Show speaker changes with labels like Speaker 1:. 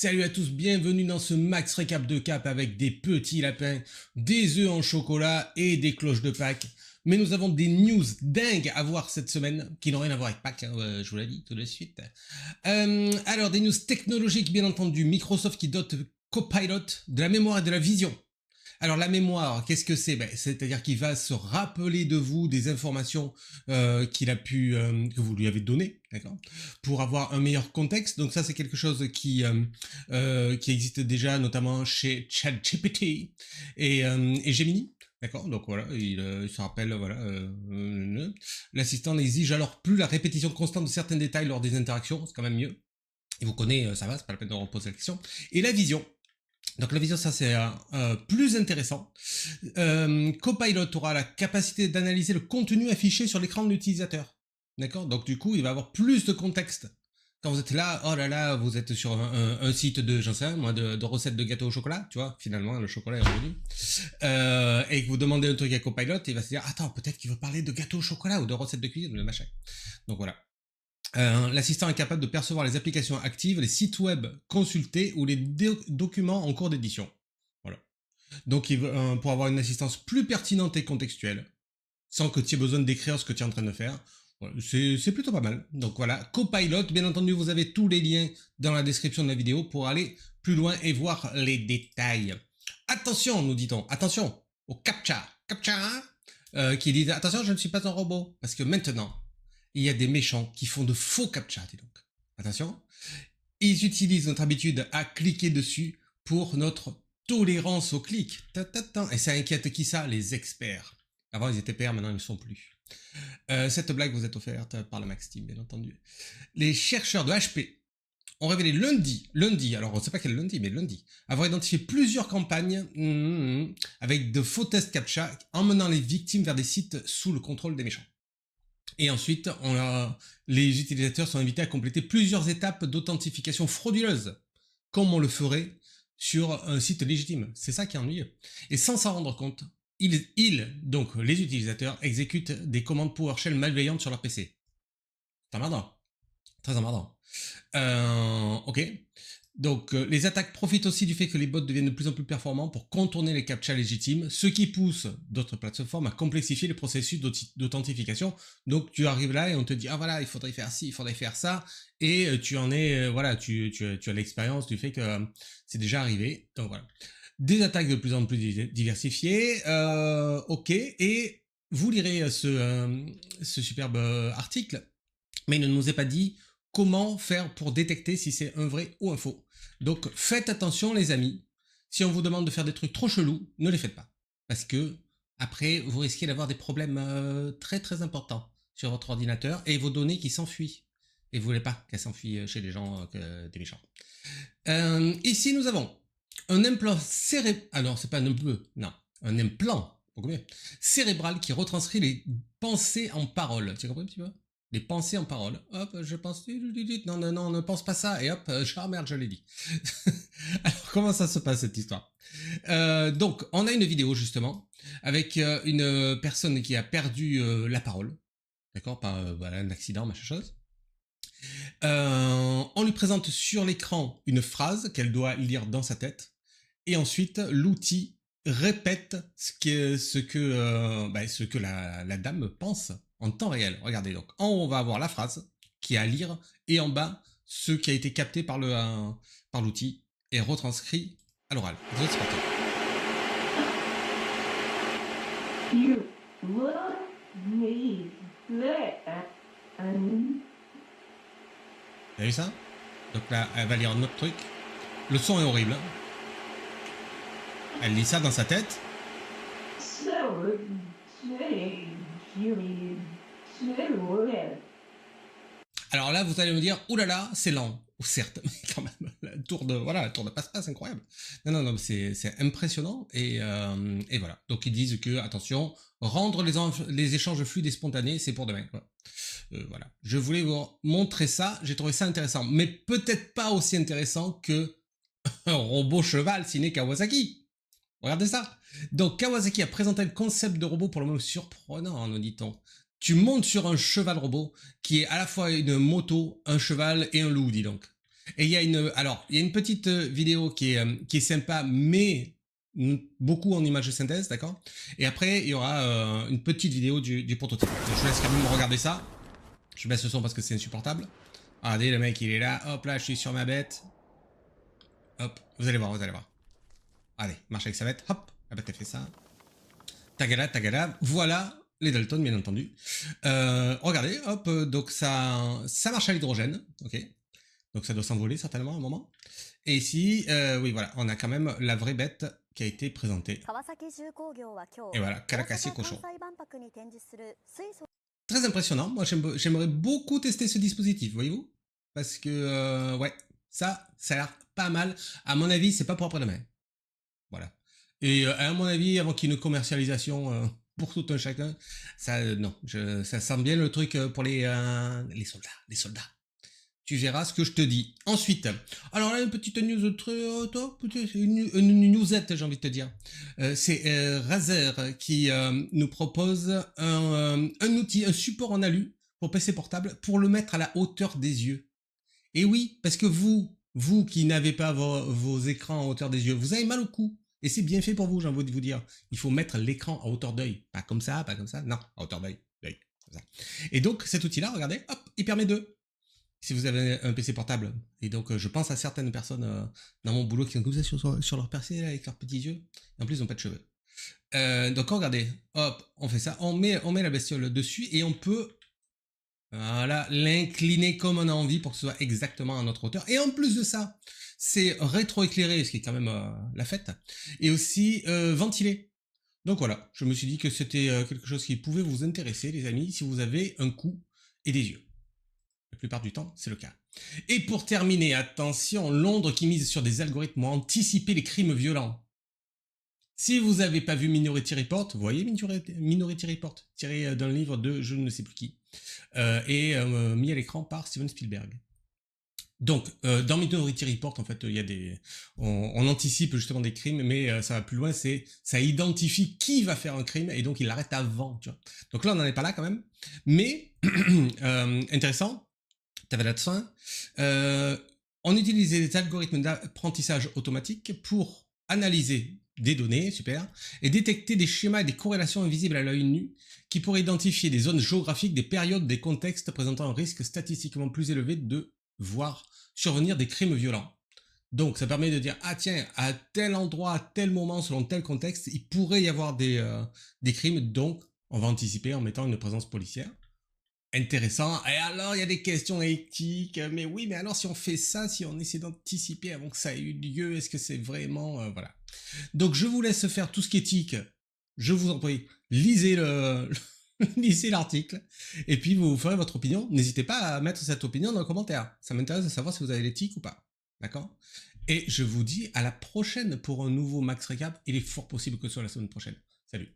Speaker 1: Salut à tous, bienvenue dans ce max récap de cap avec des petits lapins, des œufs en chocolat et des cloches de Pâques. Mais nous avons des news dingues à voir cette semaine, qui n'ont rien à voir avec Pâques, hein, je vous l'ai dit tout de suite. Alors, des news technologiques, bien entendu. Microsoft qui dote Copilot de la mémoire et de la vision. Alors la mémoire, qu'est-ce que c'est? C'est-à-dire qu'il va se rappeler de vous des informations qu'il a pu, que vous lui avez données, d'accord, pour avoir un meilleur contexte. Donc ça, c'est quelque chose qui existe déjà, notamment chez ChatGPT et Gemini. D'accord, donc voilà, il se rappelle, voilà. L'assistant n'exige alors plus la répétition constante de certains détails lors des interactions, c'est quand même mieux. Il vous connaît, ça va, c'est pas la peine de reposer la question. Et la vision. Donc la vision, ça c'est plus intéressant. Copilot aura la capacité d'analyser le contenu affiché sur l'écran de l'utilisateur. D'accord. Donc du coup, il va avoir plus de contexte. Quand vous êtes là, oh là là, vous êtes sur un site de, j'en sais rien, moi, de recettes de gâteaux au chocolat, tu vois, finalement, le chocolat est revenu. Et que vous demandez un truc à Copilot, il va se dire, attends, peut-être qu'il veut parler de gâteaux au chocolat ou de recettes de cuisine ou de machin. Donc voilà. L'assistant est capable de percevoir les applications actives, les sites web consultés ou les documents en cours d'édition. Voilà. Donc, pour avoir une assistance plus pertinente et contextuelle, sans que tu aies besoin d'écrire ce que tu es en train de faire, voilà, c'est plutôt pas mal. Donc voilà, Copilot, bien entendu, vous avez tous les liens dans la description de la vidéo pour aller plus loin et voir les détails. Attention, nous dit-on, attention au CAPTCHA. CAPTCHA, qui dit, attention, je ne suis pas un robot, parce que maintenant, il y a des méchants qui font de faux CAPTCHA, dis donc. Attention. Ils utilisent notre habitude à cliquer dessus pour notre tolérance au clic. Et ça inquiète qui ça? Les experts. Avant, ils étaient pairs, maintenant, ils ne le sont plus. Cette blague vous est offerte par la Max Team, bien entendu. Les chercheurs de HP ont révélé lundi, alors on ne sait pas quel lundi, mais lundi, avoir identifié plusieurs campagnes avec de faux tests CAPTCHA emmenant les victimes vers des sites sous le contrôle des méchants. Et ensuite, les utilisateurs sont invités à compléter plusieurs étapes d'authentification frauduleuse, comme on le ferait sur un site légitime. C'est ça qui est ennuyeux. Et sans s'en rendre compte, donc les utilisateurs, exécutent des commandes PowerShell malveillantes sur leur PC. C'est emmerdant. Très emmerdant. Ok. Donc, les attaques profitent aussi du fait que les bots deviennent de plus en plus performants pour contourner les CAPTCHA légitimes, ce qui pousse d'autres plateformes à complexifier les processus d'authentification. Donc, tu arrives là et on te dit, ah voilà, il faudrait faire ci, il faudrait faire ça, et tu en es, voilà, tu as l'expérience du fait que c'est déjà arrivé. Donc voilà. Des attaques de plus en plus diversifiées, ok, et vous lirez ce superbe article, mais il ne nous est pas dit comment faire pour détecter si c'est un vrai ou un faux. Donc faites attention les amis, si on vous demande de faire des trucs trop chelous, ne les faites pas. Parce que après, vous risquez d'avoir des problèmes très très importants sur votre ordinateur et vos données qui s'enfuient. Et vous voulez pas qu'elles s'enfuient chez les gens, des méchants. Ici nous avons un implant cérébral, alors c'est pas un implant, non, un implant, cérébral qui retranscrit les pensées en paroles. Tu as compris un petit peu? Les pensées en parole. Hop, je pense. Non, non, non, ne pense pas ça. Et hop, ah merde, je l'ai dit. Alors, comment ça se passe cette histoire? Donc, on a une vidéo justement avec une personne qui a perdu la parole. D'accord? Par voilà, un accident, machin chose. On lui présente sur l'écran une phrase qu'elle doit lire dans sa tête. Et ensuite, l'outil répète ce que la dame pense en temps réel. Regardez, donc en haut on va avoir la phrase qui est à lire et en bas ce qui a été capté par l'outil et retranscrit à l'oral. C'est parti. You love me. T'as vu ça? Donc là, elle va lire un autre truc. Le son est horrible. Hein. Elle lit ça dans sa tête. Alors là, vous allez me dire, oulala, c'est lent. Certes, mais quand même, la tour de passe-passe, incroyable. Non, non, non, c'est impressionnant. Et voilà. Donc ils disent que, attention, rendre les échanges fluides et spontanés, c'est pour demain. Quoi. Voilà. Je voulais vous montrer ça. J'ai trouvé ça intéressant, mais peut-être pas aussi intéressant que un robot cheval signé Kawasaki. Regardez ça. Donc Kawasaki a présenté le concept de robot pour le moment surprenant, nous dit-on. Tu montes sur un cheval robot qui est à la fois une moto, un cheval et un loup, dis donc. Et il y a une petite vidéo qui est sympa, mais beaucoup en images de synthèse, d'accord. Et après, il y aura une petite vidéo du prototype. Donc, je vous laisse quand même regarder ça. Je baisse le son parce que c'est insupportable. Regardez, le mec, il est là. Hop, là, je suis sur ma bête. Hop, vous allez voir, vous allez voir. Allez, marche avec sa bête. Hop, la bête, elle fait ça. Tagada, tagada. Voilà les Dalton, bien entendu. Regardez, hop, donc ça marche à l'hydrogène. Ok. Donc ça doit s'envoler certainement à un moment. Et ici, oui, voilà, on a quand même la vraie bête qui a été présentée. Et voilà, Karakasi Cochon. Très impressionnant. Moi, j'aimerais beaucoup tester ce dispositif, voyez-vous? Parce que, ouais, ça a l'air pas mal. À mon avis, c'est pas pour après-demain. Voilà. Et à mon avis, avant qu'il y ait une commercialisation pour tout un chacun, ça, non, ça sent bien le truc pour les soldats. Les soldats. Tu verras ce que je te dis. Ensuite, alors là, une petite news une newsette, j'ai envie de te dire. C'est Razer qui nous propose un outil, un support en alu pour PC portable pour le mettre à la hauteur des yeux. Et oui, parce que vous qui n'avez pas vos écrans à hauteur des yeux, vous avez mal au cou. Et c'est bien fait pour vous, j'ai envie de vous dire. Il faut mettre l'écran à hauteur d'œil. Pas comme ça, non, à hauteur d'œil. Et donc, cet outil-là, regardez, hop, il permet de... Si vous avez un PC portable, et donc je pense à certaines personnes dans mon boulot qui sont comme ça sur leur PC là, avec leurs petits yeux, et en plus ils n'ont pas de cheveux. Donc regardez, hop, on fait ça, on met la bestiole dessus et on peut voilà, l'incliner comme on a envie pour que ce soit exactement à notre hauteur. Et en plus de ça, c'est rétroéclairé, ce qui est quand même la fête, et aussi ventilé. Donc voilà, je me suis dit que c'était quelque chose qui pouvait vous intéresser les amis, si vous avez un cou et des yeux. La plupart du temps, c'est le cas. Et pour terminer, attention, Londres qui mise sur des algorithmes pour anticiper les crimes violents. Si vous n'avez pas vu Minority Report, vous voyez Minority Report, tiré d'un livre de je ne sais plus qui, et mis à l'écran par Steven Spielberg. Donc, dans Minority Report, en fait, il y a on anticipe justement des crimes, mais ça va plus loin, ça identifie qui va faire un crime, et donc il l'arrête avant, tu vois. Donc là, on n'en est pas là quand même, mais intéressant. T'avais là-dessus. On utilisait des algorithmes d'apprentissage automatique pour analyser des données, super, et détecter des schémas et des corrélations invisibles à l'œil nu qui pourraient identifier des zones géographiques, des périodes, des contextes présentant un risque statistiquement plus élevé de voir survenir des crimes violents. Donc ça permet de dire, ah tiens, à tel endroit, à tel moment, selon tel contexte, il pourrait y avoir des crimes, donc on va anticiper en mettant une présence policière. Intéressant. Et alors, il y a des questions éthiques. Mais oui, mais alors si on fait ça, si on essaie d'anticiper avant que ça ait eu lieu, est-ce que c'est vraiment... voilà. Donc, je vous laisse faire tout ce qui est éthique. Je vous en prie, lisez lisez l'article. Et puis, vous ferez votre opinion. N'hésitez pas à mettre cette opinion dans le commentaire. Ça m'intéresse de savoir si vous avez l'éthique ou pas. D'accord? Et je vous dis à la prochaine pour un nouveau Max Recap. Il est fort possible que ce soit la semaine prochaine. Salut.